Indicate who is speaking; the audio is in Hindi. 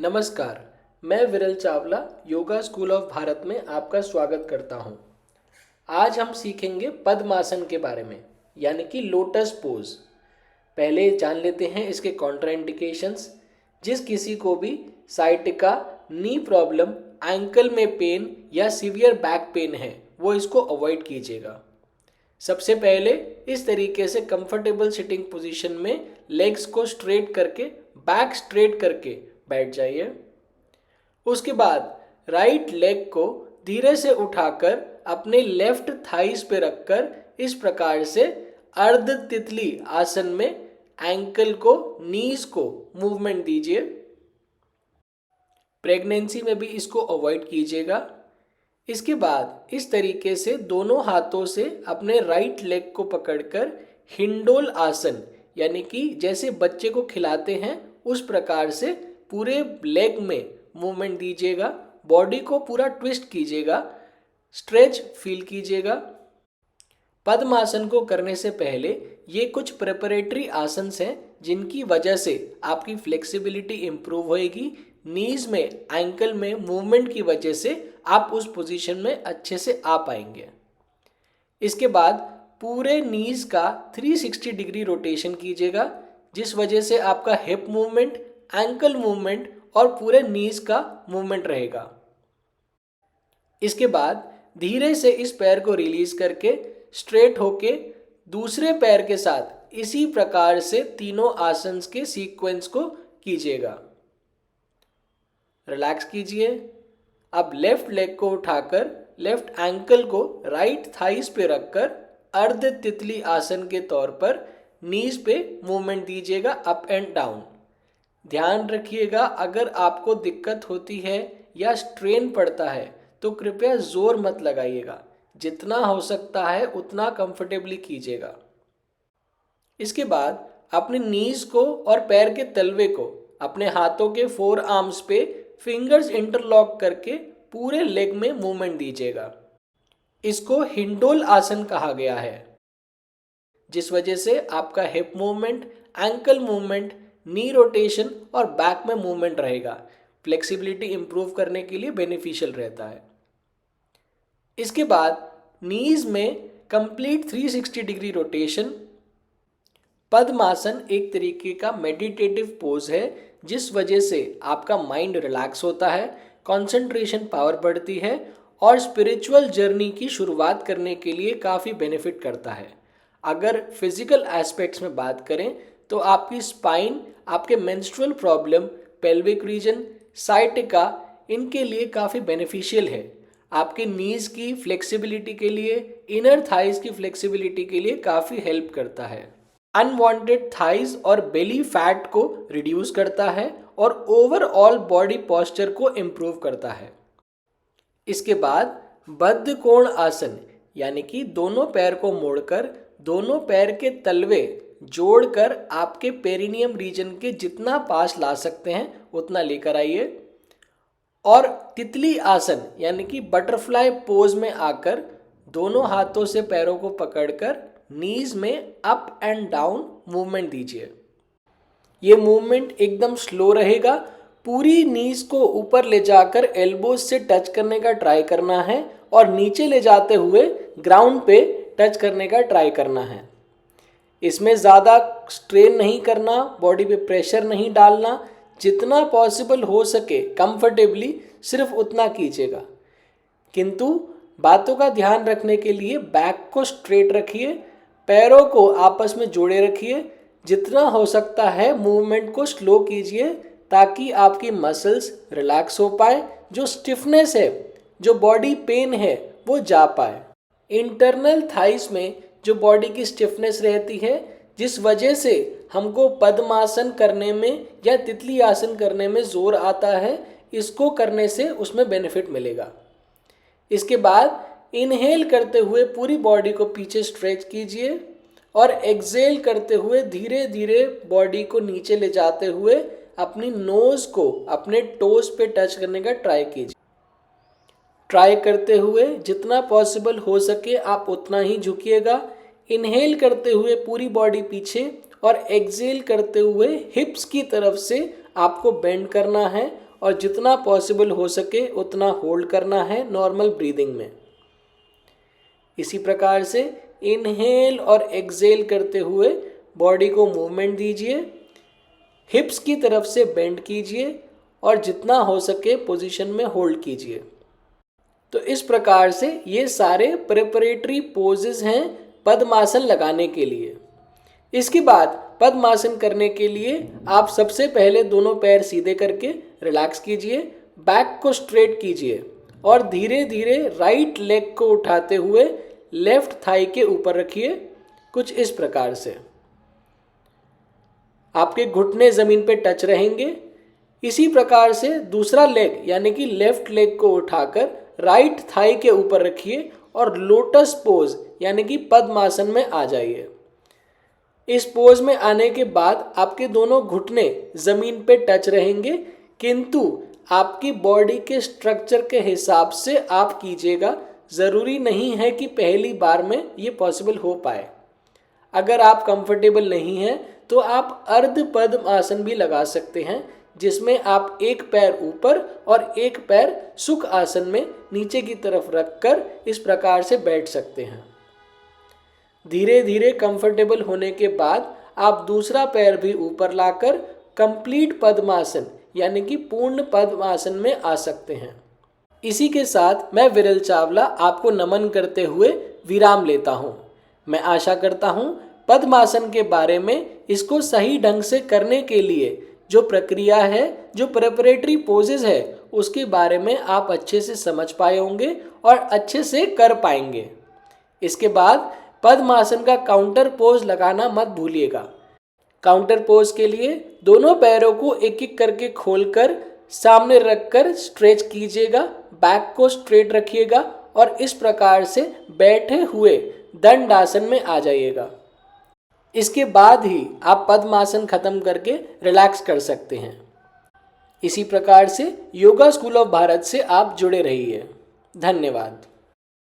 Speaker 1: नमस्कार, मैं विरल चावला योगा स्कूल ऑफ भारत में आपका स्वागत करता हूं। आज हम सीखेंगे पद्मासन के बारे में, यानी कि लोटस पोज। पहले जान लेते हैं इसके कॉन्ट्राइंडिकेशंस। जिस किसी को भी साइटिका, नी प्रॉब्लम, एंकल में पेन या सीवियर बैक पेन है, वो इसको अवॉइड कीजिएगा। सबसे पहले इस तरीके से कंफर्टेबल सिटिंग पोजीशन में लेग्स को स्ट्रेट करके, बैक स्ट्रेट करके बैठ जाइए। उसके बाद राइट लेग को धीरे से उठाकर अपने लेफ्ट थाइस पे रखकर इस प्रकार से अर्ध तितली आसन में एंकल को, नीज को मूवमेंट दीजिए। प्रेगनेंसी में भी इसको अवॉइड कीजिएगा। इसके बाद इस तरीके से दोनों हाथों से अपने राइट लेग को पकड़कर हिंडोल आसन, यानी कि जैसे बच्चे को खिलाते हैं उस प्रकार से पूरे लेग में मूवमेंट दीजिएगा। बॉडी को पूरा ट्विस्ट कीजिएगा, स्ट्रेच फील कीजिएगा। पद्मासन को करने से पहले ये कुछ प्रिपरेटरी आसन्स हैं जिनकी वजह से आपकी फ्लेक्सिबिलिटी इंप्रूव होएगी। नीज में, एंकल में मूवमेंट की वजह से आप उस पोजीशन में अच्छे से आ पाएंगे। इसके बाद पूरे नीज का 360 डिग्री रोटेशन कीजिएगा, जिस वजह से आपका हिप मूवमेंट, एंकल मूवमेंट और पूरे नीज का मूवमेंट रहेगा। इसके बाद धीरे से इस पैर को रिलीज करके स्ट्रेट होके दूसरे पैर के साथ इसी प्रकार से तीनों आसन्स के सीक्वेंस को कीजिएगा। रिलैक्स कीजिए। अब लेफ्ट लेग को उठाकर लेफ्ट एंकल को राइट थाइस पे रखकर अर्ध तितली आसन के तौर पर नीज पे मूवमेंट दीजिएगा, अप एंड डाउन। ध्यान रखिएगा, अगर आपको दिक्कत होती है या स्ट्रेन पड़ता है तो कृपया जोर मत लगाइएगा। जितना हो सकता है उतना कंफर्टेबली कीजिएगा। इसके बाद अपने नीज को और पैर के तलवे को अपने हाथों के फोर आर्म्स पे फिंगर्स इंटरलॉक करके पूरे लेग में मूवमेंट दीजिएगा। इसको हिंडोल आसन कहा गया है, जिस वजह से आपका हिप मूवमेंट, एंकल मूवमेंट, नी रोटेशन और बैक में मूवमेंट रहेगा। फ्लेक्सिबिलिटी इंप्रूव करने के लिए बेनिफिशियल रहता है। इसके बाद नीज में कंप्लीट 360 डिग्री रोटेशन। पद्मासन एक तरीके का मेडिटेटिव पोज है, जिस वजह से आपका माइंड रिलैक्स होता है, कंसंट्रेशन पावर बढ़ती है और स्पिरिचुअल जर्नी की शुरुआत करने के लिए काफ़ी बेनिफिट करता है। अगर फिजिकल एस्पेक्ट्स में बात करें तो आपकी स्पाइन, आपके menstrual problem, pelvic region, sciatica, इनके लिए काफ़ी बेनिफिशियल है। आपके नीज की फ्लेक्सिबिलिटी के लिए, इनर थाइज की फ्लेक्सिबिलिटी के लिए काफ़ी हेल्प करता है। अनवांटेड थाइज और बेली फैट को रिड्यूस करता है और ओवरऑल बॉडी पोस्चर को इम्प्रूव करता है। इसके बाद बद्ध कोण आसन, यानी कि दोनों पैर को मोड़कर दोनों पैर के तलवे जोड़कर आपके पेरिनियम रीजन के जितना पास ला सकते हैं उतना लेकर आइए और तितली आसन यानी कि बटरफ्लाई पोज में आकर दोनों हाथों से पैरों को पकड़कर नीज में अप एंड डाउन मूवमेंट दीजिए। ये मूवमेंट एकदम स्लो रहेगा। पूरी नीज को ऊपर ले जाकर एल्बोज से टच करने का ट्राई करना है और नीचे ले जाते हुए ग्राउंड पे टच करने का ट्राई करना है। इसमें ज़्यादा स्ट्रेन नहीं करना, बॉडी पे प्रेशर नहीं डालना। जितना पॉसिबल हो सके कंफर्टेबली सिर्फ उतना कीजिएगा, किंतु बातों का ध्यान रखने के लिए बैक को स्ट्रेट रखिए, पैरों को आपस में जोड़े रखिए। जितना हो सकता है मूवमेंट को स्लो कीजिए ताकि आपकी मसल्स रिलैक्स हो पाए, जो स्टिफनेस है, जो बॉडी पेन है, वो जा पाए। इंटरनल थाइस में जो बॉडी की स्टिफनेस रहती है, जिस वजह से हमको पद्मासन करने में या तितली आसन करने में जोर आता है, इसको करने से उसमें बेनिफिट मिलेगा। इसके बाद इनहेल करते हुए पूरी बॉडी को पीछे स्ट्रेच कीजिए और एक्सहेल करते हुए धीरे धीरे बॉडी को नीचे ले जाते हुए अपनी नोज को अपने टोज पे टच करने का ट्राई कीजिए। ट्राई करते हुए जितना पॉसिबल हो सके आप उतना ही झुकिएगा। इनहेल करते हुए पूरी बॉडी पीछे और एक्सहेल करते हुए हिप्स की तरफ से आपको बेंड करना है और जितना पॉसिबल हो सके उतना होल्ड करना है नॉर्मल ब्रीदिंग में। इसी प्रकार से इनहेल और एक्सहेल करते हुए बॉडी को मूवमेंट दीजिए, हिप्स की तरफ से बेंड कीजिए और जितना हो सके पोजीशन में होल्ड कीजिए। तो इस प्रकार से ये सारे प्रिपरेटरी पोजेस हैं पद्मासन लगाने के लिए। इसके बाद पद्मासन करने के लिए आप सबसे पहले दोनों पैर सीधे करके रिलैक्स कीजिए, बैक को स्ट्रेट कीजिए और धीरे धीरे राइट लेग को उठाते हुए लेफ्ट थाई के ऊपर रखिए, कुछ इस प्रकार से। आपके घुटने जमीन पे टच रहेंगे। इसी प्रकार से दूसरा लेग यानी कि लेफ्ट लेग को उठाकर राइट थाई के ऊपर रखिए और लोटस पोज यानी कि पद्मासन में आ जाइए। इस पोज में आने के बाद आपके दोनों घुटने जमीन पे टच रहेंगे, किंतु आपकी बॉडी के स्ट्रक्चर के हिसाब से आप कीजिएगा। ज़रूरी नहीं है कि पहली बार में ये पॉसिबल हो पाए। अगर आप कंफर्टेबल नहीं हैं तो आप अर्ध पद्मासन भी लगा सकते हैं, जिसमें आप एक पैर ऊपर और एक पैर सुख आसन में नीचे की तरफ रखकर इस प्रकार से बैठ सकते हैं। धीरे धीरे कंफर्टेबल होने के बाद आप दूसरा पैर भी ऊपर लाकर कंप्लीट पद्मासन यानी कि पूर्ण पद्मासन में आ सकते हैं। इसी के साथ मैं विरल चावला आपको नमन करते हुए विराम लेता हूँ। मैं आशा करता हूँ पद्मासन के बारे में, इसको सही ढंग से करने के लिए जो प्रक्रिया है, जो प्रिपरेटरी पोजेस है, उसके बारे में आप अच्छे से समझ पाए होंगे और अच्छे से कर पाएंगे। इसके बाद पद्मासन का काउंटर पोज लगाना मत भूलिएगा। काउंटर पोज के लिए दोनों पैरों को एक एक करके खोलकर सामने रखकर स्ट्रेच कीजिएगा, बैक को स्ट्रेट रखिएगा और इस प्रकार से बैठे हुए दंडासन में आ जाइएगा। इसके बाद ही आप पद्मासन खत्म करके रिलैक्स कर सकते हैं। इसी प्रकार से योगा स्कूल ऑफ भारत से आप जुड़े रहिए। धन्यवाद।